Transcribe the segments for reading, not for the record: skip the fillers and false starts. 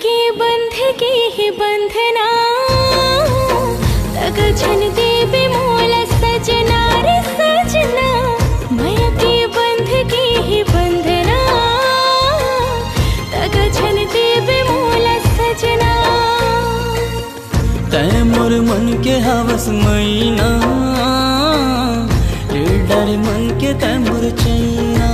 के बंध के ही बंधना तग छन देवे मोला सजना रे सजना। माया के बंध के ही बंधना तग छन देवे मोला सजना। तै मोर मन के हवस मैना डर मन के तै मोर चैना।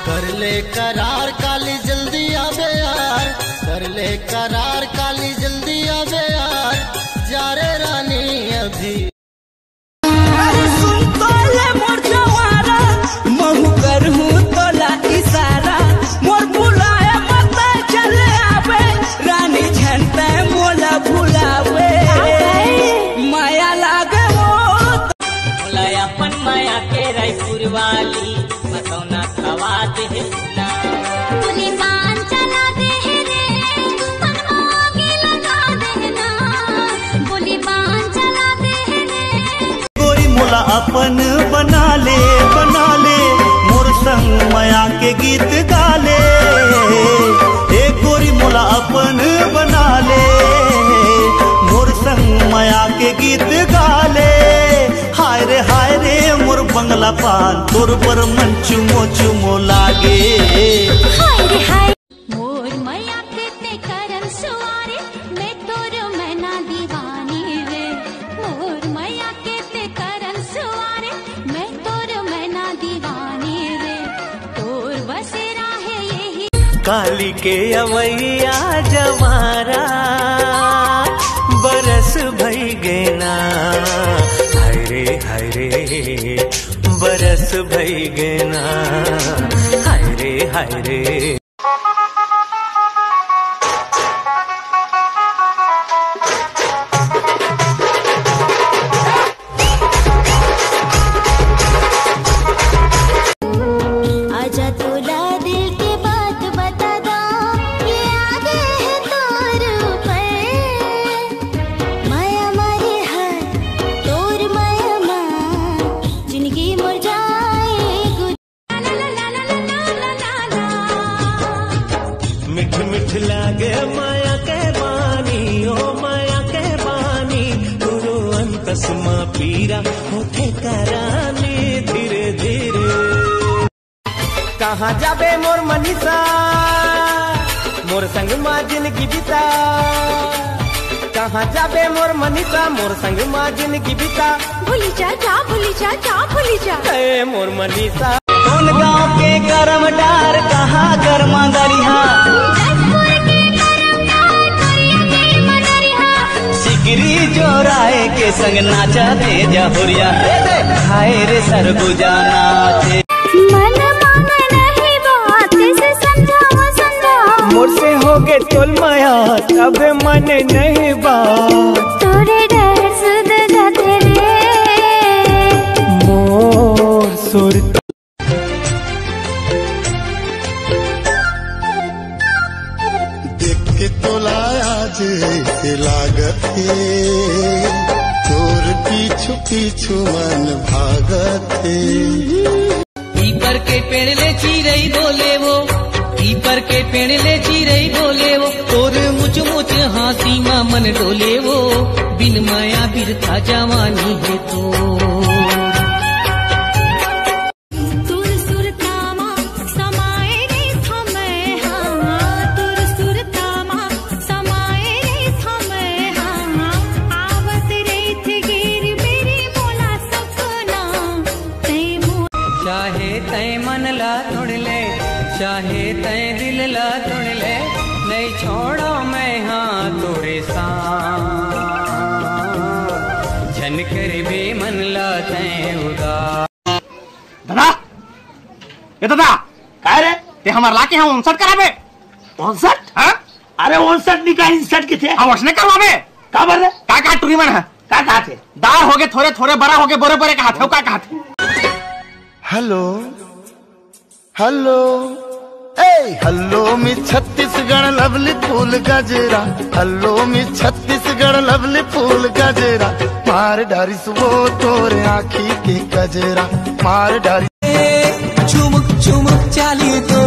कर ले करार काली जल्दी आवे यार, कर ले करार काली जल्दी आवे यार, जा रे रानी अभी। अरे सुन तो ले मोर जवारा महू करहूं तोला इशारा, मोर बुलाए मत चले आवे रानी झंडा मोला भुलावे। माया लागे वो बुलाया अपन माया के रायपुर वाली मतौना खवा दे ना। बोली बान चला दे रे मनमागे लगा देना। बोली बान चला दे रे गोरी मोला अपन बना ले मोर संग माया के गीत गा ले। ए गोरी मोला अपन बना ले मोर संग माया के गीत गा ले। हाय रे मोर बंगला पान तोर पर मन चुमो चुमो लागे। हाय रे हाय मोर माया के ते करम सुवारे मैं तोर मैना दीवानी रे। मोर माया के ते करम सुवारे मैं तोर मैना दीवानी रे। तोर बसेरा है यही काली के अवैया जवारा बरस भई गेना। हाय रे बरस भई गेना। हाय रे आजा तोला दिल की बात बता दो, ये आगे है तोर ऊपर। माया मारे हाथ तोर माया माँ जिंदगी मर जाए गुज। ला ला ला ला ला ला ला ला। मिठ मिठ लागे माया के बानी, ओ माया के बानी गुरु अंतसमा पीरा होठे करानी धीरे धीरे। कहाँ जाबे मोर मनीषा मोर संग माँ जिंदगी बिता। कहाँ जाबे मोर मनीषा मोर संग माँ जिंदगी बिता। भूली जा जा भूली जा जा भूली जा। ए मोर मनीषा कौन गाँव के गरम डार कहाँ गरमा दरिहा। सिकरी जोराए के संग नाचा दे जहुरिया। हाय रे सरगुजा नाचे मन मांगे नहीं बात से समझाओ समझाओ। मोर से हो गए तोल माया तब मन नहीं बात। तोरे डर सुध जाते रे मोर सुर। देख के तोलाया जे लागत है, तोर पीछू पीछू मन भागत है। पीपर के पेड़ ले चिरई बोले वो, पीपर के पेड़ ले चिरई बोले वो, तोर मुझ मुझ हाथी माँ मन डोले वो, बिन माया बिरथा जवानी है तो। तुर सुरतामा समाए रे थमे हाँ। तुर सुरतामा समाए रे थमे हाँ। आवत रे थे गिर मेरी मोला सपना ते चाहे तय मन ला तोड़ ले, चाहे तय दिल ला तोड़ ले, नहीं छोड़ो मैं हाँ तोरे साथ। झनकर भी मन ला तय उदास। दादा ये दादा काय रे ते हमार लाके हम 59 कराबे। 59? हां अरे 59 निका 59 के थे हम वसने करवाबे का बर का टुरी मन है का थे दार होगे थोड़े थोड़े बड़ा होगे बोरे बोरे का हाथ का थे। हेलो हेलो ए हेलो मी छत्तीसगढ़ लवली फूल गजरा। हेलो मी छत्तीसगढ़ लवली फूल गजरा। मार डारिस वो तोरे आँखी के गजरा। मार डारिस चुमुक चाली तो